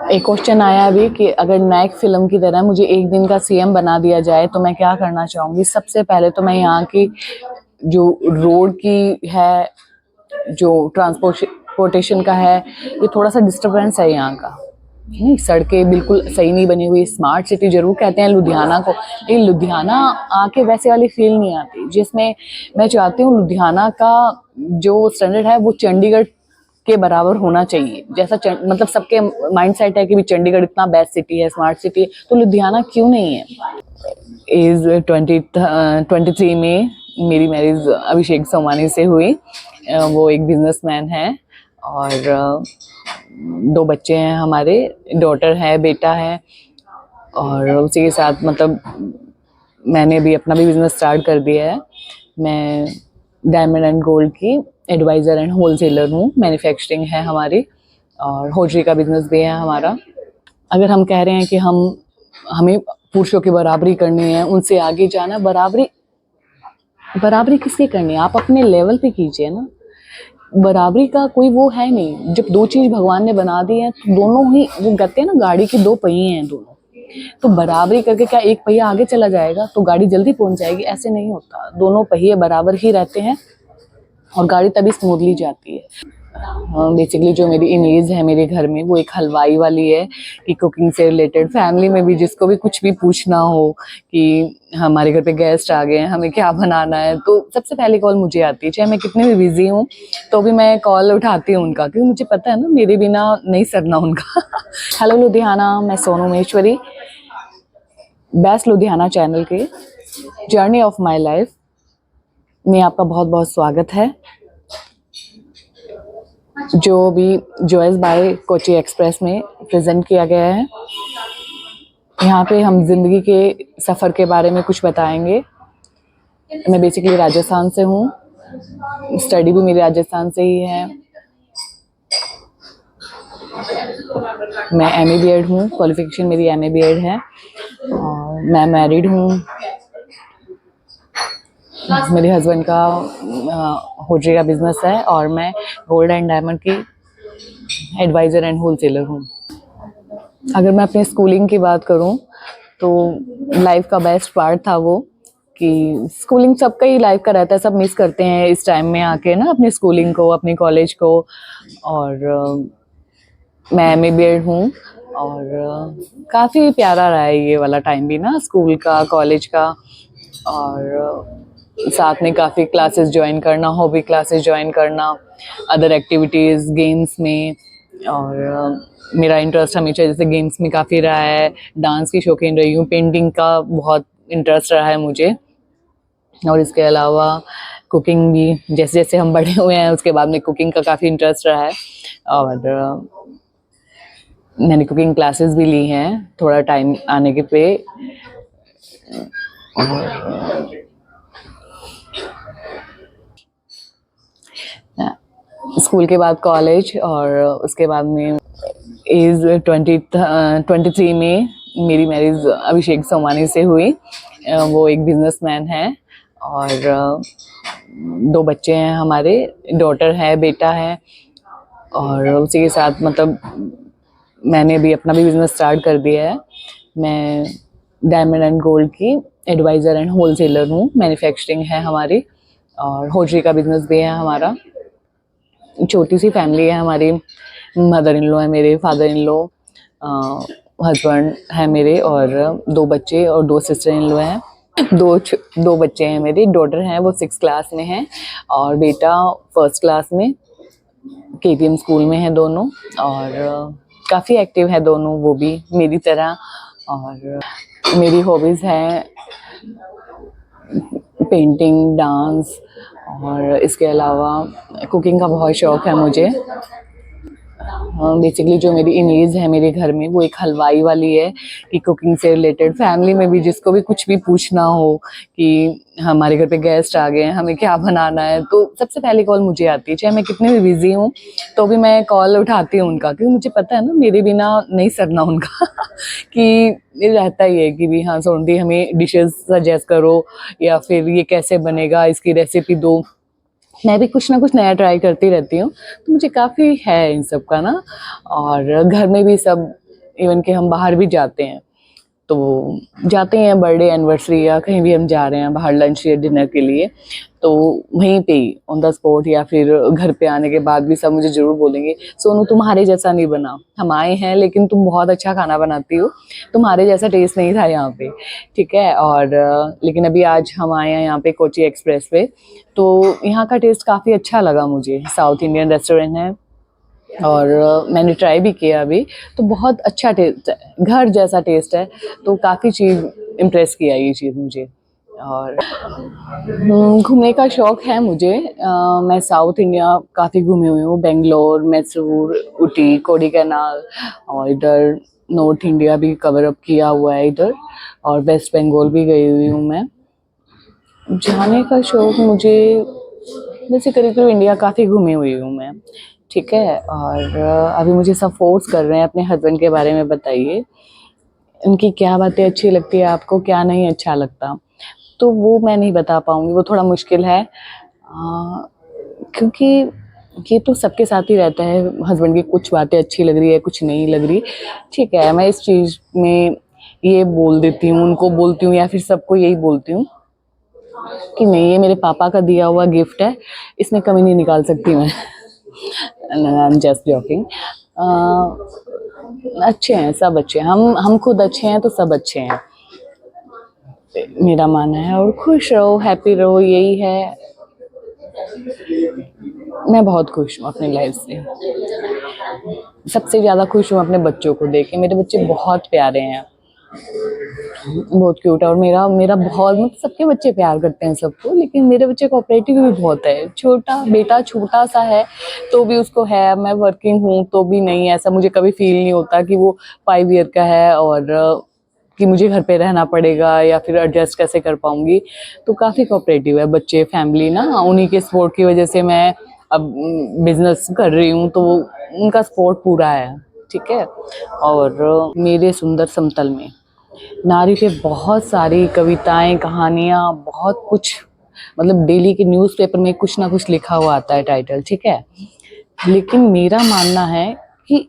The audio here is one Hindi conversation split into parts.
एक क्वेश्चन आया अभी कि अगर नायक फिल्म की तरह मुझे एक दिन का सीएम बना दिया जाए तो मैं क्या करना चाहूंगी। सबसे पहले तो मैं यहाँ की जो रोड की है, जो ट्रांसपोर्टेशन का है, ये थोड़ा सा डिस्टरबेंस है यहाँ का। नहीं, सड़कें बिल्कुल सही नहीं बनी हुई। स्मार्ट सिटी जरूर कहते हैं लुधियाना को, लेकिन लुधियाना आके वैसे वाली फील नहीं आती जिसमें मैं चाहती हूँ। लुधियाना का जो स्टैंडर्ड है वो चंडीगढ़ के बराबर होना चाहिए। जैसा मतलब सबके माइंड सेट है कि भी चंडीगढ़ इतना बेस्ट सिटी है, स्मार्ट सिटी है, तो लुधियाना क्यों नहीं है। इज 23 में मेरी मैरिज अभिषेक सोमानी से हुई। वो एक बिजनेसमैन है और 2 बच्चे हैं हमारे, डॉटर है, बेटा है। और उसी के साथ मतलब मैंने भी अपना भी बिजनेस स्टार्ट कर दिया है। मैं डायमंड एंड गोल्ड की एडवाइज़र एंड होलसेलर हूँ। मैन्युफैक्चरिंग है हमारी और होजरी का बिजनेस भी है हमारा। अगर हम कह रहे हैं कि हमें पुरुषों की बराबरी करनी है, उनसे आगे जाना, बराबरी किसकी करनी है? आप अपने लेवल पे कीजिए ना। बराबरी का कोई वो है नहीं। जब 2 चीज भगवान ने बना दी है तो दोनों ही, वो कहते हैं ना गाड़ी के 2 पहिए हैं दोनों, तो बराबरी करके क्या एक पहिया आगे चला जाएगा तो गाड़ी जल्दी पहुंच जाएगी? ऐसे नहीं होता। दोनों पहिए बराबर ही रहते हैं और गाड़ी तभी स्मूथली जाती है। बेसिकली जो मेरी इमेज है मेरे घर में वो एक हलवाई वाली है कि कुकिंग से रिलेटेड फैमिली में भी जिसको भी कुछ भी पूछना हो कि हमारे घर पे गेस्ट आ गए हैं, हमें क्या बनाना है, तो सबसे पहले कॉल मुझे आती है। चाहे मैं कितनी भी बिजी हूँ तो भी मैं कॉल उठाती हूँ उनका, क्योंकि मुझे पता है ना मेरे बिना नहीं सरना उनका। हेलो लुधियाना, मैं सोनू महेश्वरी, बेस्ट लुधियाना चैनल के जर्नी ऑफ माई लाइफ में आपका बहुत बहुत स्वागत है। जो भी जॉयस बाय कोची एक्सप्रेस में प्रेजेंट किया गया है, यहाँ पे हम जिंदगी के सफ़र के बारे में कुछ बताएंगे। मैं बेसिकली राजस्थान से हूँ, स्टडी भी मेरी राजस्थान से ही है। मैं एमए बीएड हूँ, क्वालिफिकेशन मेरी एमए बीएड है और मैं मैरिड हूँ। मेरे हस्बैंड का होजरी का बिजनेस है और मैं गोल्ड एंड डायमंड की एडवाइज़र एंड होलसेलर हूँ। अगर मैं अपने स्कूलिंग की बात करूँ तो लाइफ का बेस्ट पार्ट था वो कि स्कूलिंग सबका ही लाइफ का रहता है, सब मिस करते हैं इस टाइम में आके ना अपनी स्कूलिंग को, अपनी कॉलेज को। और मैं एमए बीएड हूँ और काफ़ी प्यारा रहा है ये वाला टाइम भी ना, स्कूल का, कॉलेज का। और साथ में काफ़ी क्लासेस ज्वाइन करना, हॉबी क्लासेस ज्वाइन करना, अदर एक्टिविटीज़, गेम्स में। और मेरा इंटरेस्ट हमेशा जैसे गेम्स में काफ़ी रहा है, डांस की शौकीन रही हूँ, पेंटिंग का बहुत इंटरेस्ट रहा है मुझे। और इसके अलावा कुकिंग भी, जैसे जैसे हम बड़े हुए हैं उसके बाद में कुकिंग का काफ़ी इंटरेस्ट रहा है। और मैंने कुकिंग क्लासेस भी ली हैं थोड़ा टाइम आने के पे। स्कूल के बाद कॉलेज और उसके बाद में इज 23 में मेरी मैरिज अभिषेक सोमानी से हुई। वो एक बिजनेसमैन है और 2 बच्चे हैं हमारे, डॉटर है, बेटा है। और उसी के साथ मतलब मैंने भी अपना भी बिजनेस स्टार्ट कर दिया है। मैं डायमंड एंड गोल्ड की एडवाइज़र एंड होलसेलर हूँ। मैन्युफैक्चरिंग है हमारी और होजरी का बिजनेस भी है हमारा। छोटी सी फैमिली है हमारी, मदर इन लॉ है मेरे, फादर इन लॉ, हस्बैंड है मेरे और 2 बच्चे और 2 सिस्टर इन लॉ हैं। 2 बच्चे हैं मेरे, डॉटर हैं वो 6 क्लास में है और बेटा 1st क्लास में, केटीएम स्कूल में है दोनों। और काफ़ी एक्टिव है दोनों, वो भी मेरी तरह। और मेरी हॉबीज़ हैं पेंटिंग, डांस और इसके अलावा कुकिंग का बहुत शौक़ है मुझे। बेसिकली जो मेरी इमेज है मेरे घर में वो एक हलवाई वाली है कि कुकिंग से रिलेटेड फैमिली में भी जिसको भी कुछ भी पूछना हो कि हमारे घर पे गेस्ट आ गए हैं, हमें क्या बनाना है, तो सबसे पहले कॉल मुझे आती है। चाहे मैं कितनी भी बिजी हूँ तो भी मैं कॉल उठाती हूँ उनका, क्योंकि मुझे पता है ना मेरे बिना नहीं सरना उनका। कि ये रहता ही है कि भी हाँ सोनती हमें डिशेस सजेस्ट करो या फिर ये कैसे बनेगा, इसकी रेसिपी दो। मैं भी कुछ ना कुछ नया ट्राई करती रहती हूँ, तो मुझे काफ़ी है इन सब का ना। और घर में भी सब इवन कि हम बाहर भी जाते हैं, तो जाते हैं बर्थडे एनिवर्सरी या कहीं भी हम जा रहे हैं बाहर लंच या डिनर के लिए, तो वहीं पे ही ऑन द स्पॉट या फिर घर पे आने के बाद भी सब मुझे ज़रूर बोलेंगे, सोनू तुम्हारे जैसा नहीं बना, हम आए हैं लेकिन तुम बहुत अच्छा खाना बनाती हो, तुम्हारे जैसा टेस्ट नहीं था यहाँ पे, ठीक है। और लेकिन अभी आज हम आए हैं यहाँ पे कोची एक्सप्रेस पे, तो यहाँ का टेस्ट काफ़ी अच्छा लगा मुझे। साउथ इंडियन रेस्टोरेंट है और मैंने ट्राई भी किया अभी, तो बहुत अच्छा टेस्ट है, घर जैसा टेस्ट है, तो काफ़ी चीज़ इम्प्रेस किया ये चीज़ मुझे। और घूमने का शौक़ है मुझे, मैं साउथ इंडिया काफ़ी घूमी हुई हूँ, बेंगलोर, मैसूर, ऊटी, कोडाईकनाल, और इधर नॉर्थ इंडिया भी कवर अप किया हुआ है इधर, और वेस्ट बंगाल भी गई हुई हूँ मैं। जाने का शौक़ मुझे वैसे करीब इंडिया काफ़ी घूमी हुई हूँ मैं, ठीक है। और अभी मुझे सब फोर्स कर रहे हैं अपने हस्बैंड के बारे में बताइए, उनकी क्या बातें अच्छी लगती है आपको, क्या नहीं अच्छा लगता, तो वो मैं नहीं बता पाऊँगी, वो थोड़ा मुश्किल है, क्योंकि ये तो सबके साथ ही रहता है, हस्बैंड की कुछ बातें अच्छी लग रही है, कुछ नहीं लग रही, ठीक है। मैं इस चीज़ में ये बोल देती हूँ, उनको बोलती हूँ या फिर सबको यही बोलती हूँ कि नहीं, ये मेरे पापा का दिया हुआ गिफ्ट है, इसमें कमी नहीं निकाल सकती मैं। I am just joking. अच्छे हैं, सब अच्छे हैं, हम खुद अच्छे हैं तो सब अच्छे हैं, मेरा मानना है। और खुश रहो, हैप्पी रहो, यही है। मैं बहुत खुश हूँ अपनी लाइफ से, सबसे ज़्यादा खुश हूँ अपने बच्चों को देख के, मेरे बच्चे बहुत प्यारे हैं, बहुत क्यूट है। और मेरा बहुत, मतलब सबके बच्चे प्यार करते हैं सबको, लेकिन मेरे बच्चे कोऑपरेटिव भी बहुत है। छोटा बेटा छोटा सा है तो भी उसको है, मैं वर्किंग हूँ तो भी नहीं, ऐसा मुझे कभी फील नहीं होता कि वो 5 ईयर का है और कि मुझे घर पे रहना पड़ेगा या फिर एडजस्ट कैसे कर पाऊँगी। तो काफ़ी कोऑपरेटिव है बच्चे, फैमिली ना, उन्हीं के सपोर्ट की वजह से मैं अब बिजनेस कर रही हूँ, तो उनका सपोर्ट पूरा है, ठीक है। और मेरे सुंदर समतल में नारी पे बहुत सारी कविताएं, कहानियाँ, बहुत कुछ, मतलब डेली के न्यूज़पेपर में कुछ ना कुछ लिखा हुआ आता है टाइटल, ठीक है। लेकिन मेरा मानना है कि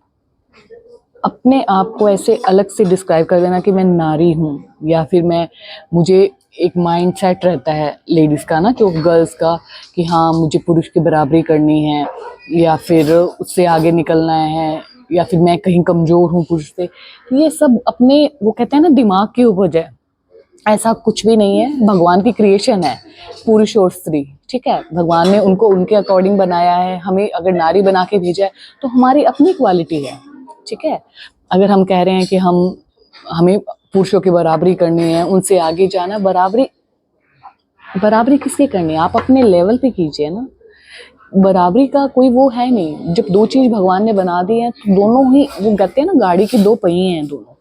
अपने आप को ऐसे अलग से डिस्क्राइब कर देना कि मैं नारी हूँ, या फिर मुझे एक माइंड सेट रहता है लेडीज़ का ना, जो गर्ल्स का, कि हाँ मुझे पुरुष की बराबरी करनी है या फिर उससे आगे निकलना है, या फिर मैं कहीं कमज़ोर हूँ पुरुष से, ये सब अपने, वो कहते हैं ना, दिमाग की उपज है। ऐसा कुछ भी नहीं है, भगवान की क्रिएशन है पुरुष और स्त्री, ठीक है। भगवान ने उनको उनके अकॉर्डिंग बनाया है, हमें अगर नारी बना के भेजा है तो हमारी अपनी क्वालिटी है, ठीक है। अगर हम कह रहे हैं कि हमें पुरुषों की बराबरी करनी है, उनसे आगे जाना, बराबरी किसकी करनी है, आप अपने लेवल पे कीजिए ना। बराबरी का कोई वो है नहीं, जब दो चीज़ भगवान ने बना दी है तो दोनों ही, वो कहते हैं ना गाड़ी के दो पहिए हैं दोनों,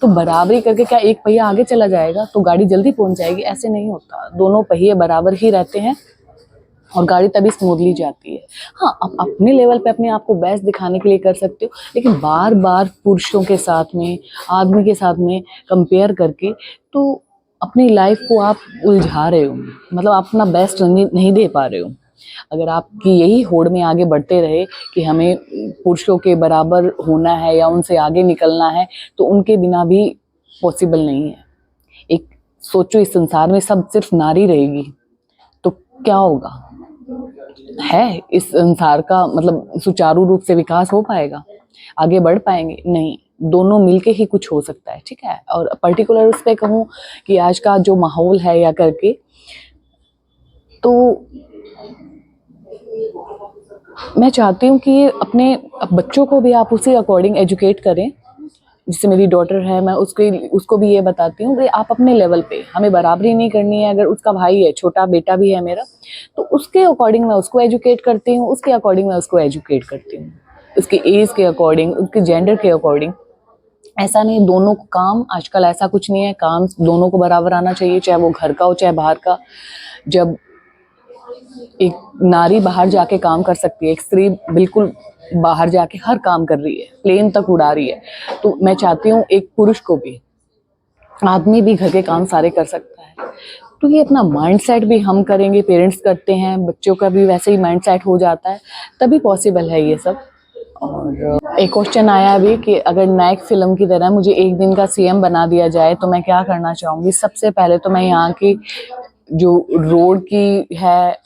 तो बराबरी करके क्या एक पहिया आगे चला जाएगा तो गाड़ी जल्दी पहुंच जाएगी? ऐसे नहीं होता, दोनों पहिए बराबर ही रहते हैं और गाड़ी तभी स्मूथली जाती है। हाँ, आप अपने लेवल पे अपने आप को बेस्ट दिखाने के लिए कर सकते हो, लेकिन बार बार पुरुषों के साथ में, आदमी के साथ में कंपेयर करके तो अपनी लाइफ को आप उलझा रहे हो, मतलब आप अपना बेस्ट नहीं दे पा रहे हो। अगर आपकी यही होड़ में आगे बढ़ते रहे कि हमें पुरुषों के बराबर होना है या उनसे आगे निकलना है, तो उनके बिना भी पॉसिबल नहीं है। एक सोचो, इस संसार में सब सिर्फ नारी रहेगी तो क्या होगा? है इस संसार का मतलब सुचारू रूप से विकास हो पाएगा? आगे बढ़ पाएंगे? नहीं, दोनों मिलके ही कुछ हो सकता है, ठीक है। और पर्टिकुलर उस पर कहूँ कि आज का जो माहौल है या करके, तो मैं चाहती हूँ कि अपने बच्चों को भी आप उसी अकॉर्डिंग एजुकेट करें। जैसे मेरी डॉटर है, मैं उसको भी ये बताती हूँ कि आप अपने लेवल पे, हमें बराबरी नहीं करनी है। अगर उसका भाई है, छोटा बेटा भी है मेरा, तो उसके अकॉर्डिंग मैं उसको एजुकेट करती हूँ, उसके अकॉर्डिंग मैं उसको एजुकेट करती हूँ, उसके एज के अकॉर्डिंग, उसके जेंडर के अकॉर्डिंग। ऐसा नहीं, दोनों को काम, आजकल ऐसा कुछ नहीं है, काम दोनों को बराबर आना चाहिए, चाहे वो घर का हो चाहे बाहर का। जब एक नारी बाहर जाके काम कर सकती है, एक स्त्री बिल्कुल बाहर जाके हर काम कर रही है, प्लेन तक उड़ा रही है, तो मैं चाहती हूँ एक पुरुष को भी, आदमी भी घर के काम सारे कर सकता है। तो ये अपना माइंड सेट भी हम करेंगे, पेरेंट्स करते हैं, बच्चों का भी वैसे ही माइंड सेट हो जाता है, तभी पॉसिबल है ये सब। और एक क्वेश्चन आया अभी कि अगर नायक फिल्म की तरह मुझे एक दिन का सीएम बना दिया जाए तो मैं क्या करना चाहूँगी। सबसे पहले तो मैं यहाँ की जो रोड की है,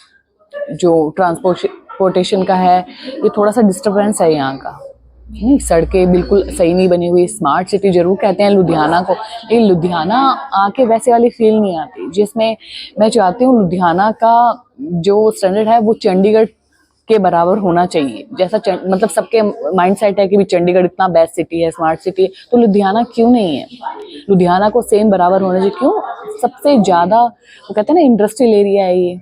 जो ट्रांसपोर्टेशन का है, ये थोड़ा सा डिस्टरबेंस है यहाँ का। नहीं, सड़कें बिल्कुल सही नहीं बनी हुई। स्मार्ट सिटी जरूर कहते हैं लुधियाना को, लेकिन लुधियाना आके वैसे वाली फील नहीं आती जिसमें मैं चाहती हूँ। लुधियाना का जो स्टैंडर्ड है वो चंडीगढ़ के बराबर होना चाहिए। जैसा मतलब सबके माइंड सेट है कि भी चंडीगढ़ इतना बेस्ट सिटी है, स्मार्ट सिटी है, तो लुधियाना क्यों नहीं है? लुधियाना को सेम बराबर होना चाहिए। क्यों? सबसे ज़्यादा वो कहते हैं ना इंडस्ट्रियल एरिया है ये,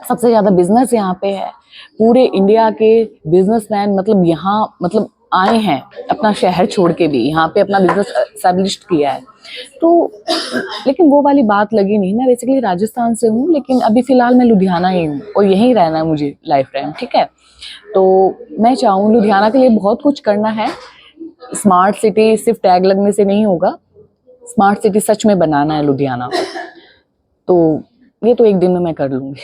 सबसे ज़्यादा बिजनेस यहाँ पे है। पूरे इंडिया के बिजनेसमैन मतलब यहाँ मतलब आए हैं अपना शहर छोड़ के भी यहाँ पे अपना बिजनेस एस्टैब्लिश किया है। तो लेकिन वो वाली बात लगी नहीं। मैं बेसिकली राजस्थान से हूँ, लेकिन अभी फिलहाल मैं लुधियाना ही हूँ और यहीं रहना है मुझे लाइफ टाइम, ठीक है। तो मैं चाहूँ लुधियाना के लिए बहुत कुछ करना है। स्मार्ट सिटी सिर्फ टैग लगने से नहीं होगा, स्मार्ट सिटी सच में बनाना है लुधियाना। तो ये तो एक दिन में मैं कर लूँगी।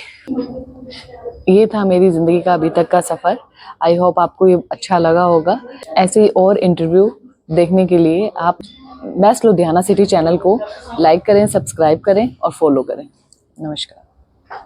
ये था मेरी ज़िंदगी का अभी तक का सफ़र। आई होप आपको ये अच्छा लगा होगा। ऐसे ही और इंटरव्यू देखने के लिए आप बेस्ट लुधियाना सिटी चैनल को लाइक करें, सब्सक्राइब करें और फॉलो करें। नमस्कार।